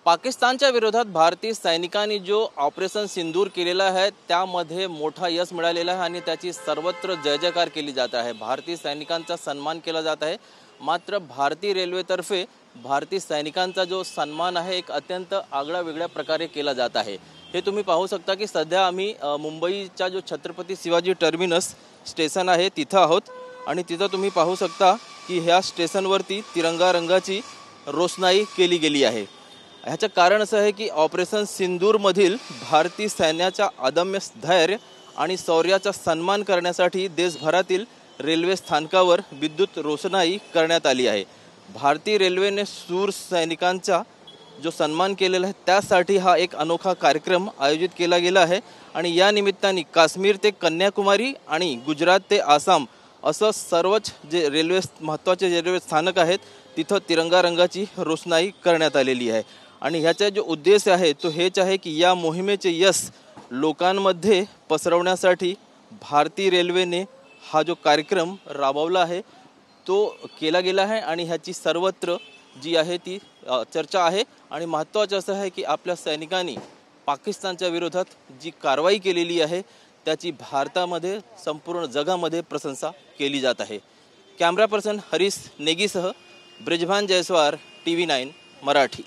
पाकिस्तानच्या विरोधात भारतीय सैनिकांनी जो ऑपरेशन सिंदूर केलेला आहे त्यामध्ये मोठा यश मिळालेला आहे आणि त्याची सर्वत्र जय जयकार केली जात आहे। भारतीय सैनिकांचा सन्मान केला जात आहे। मात्र भारतीय रेल्वेतर्फे भारतीय सैनिकांचा जो सन्मान आहे एक अत्यंत आगळा वेगळ्या प्रकारे केला जात आहे। हे तुम्ही पाहू शकता की सध्या आम्ही मुंबईचा जो छत्रपती शिवाजी टर्मिनस स्टेशन आहे तिथे आहोत आणि तिथे तुम्ही पाहू शकता की ह्या स्टेशनवरती तिरंगा रंगाची रोषणाई केली गेली आहे। ह्याचं कारण असं आहे की ऑपरेशन सिंदूरमधील भारतीय सैन्याचा अदम्य धैर्य आणि शौर्याचा सन्मान करण्यासाठी देशभरातील रेल्वे स्थानकावर विद्युत रोषणाई करण्यात आली आहे। भारतीय रेल्वेने शूर सैनिकांचा जो सन्मान केलेला आहे त्यासाठी हा एक अनोखा कार्यक्रम आयोजित केला गेला आहे आणि या निमित्ताने काश्मीर ते कन्याकुमारी आणि गुजरात ते आसाम असं सर्वच जे महत्त्वाचे रेल्वे स्थानक आहेत तिथं तिरंगा रंगाची रोषणाई करण्यात आलेली आहे। आणि ह्याचा जो उद्देश आहे तो हेच आहे की या मोहिमेचे यश लोकांमध्ये पसरवण्यासाठी भारतीय रेल्वेने हा जो कार्यक्रम राबवला आहे तो केला गेला आहे आणि ह्याची सर्वत्र जी आहे ती चर्चा आहे। आणि महत्त्वाचं असं आहे की आपल्या सैनिकांनी पाकिस्तानच्या विरोधात जी कारवाई केलेली आहे त्याची भारतामध्ये संपूर्ण जगामध्ये प्रशंसा केली जात आहे। कॅमेरा पर्सन हरीश नेगीसह ब्रिजभान जयस्वार TV9 मराठी।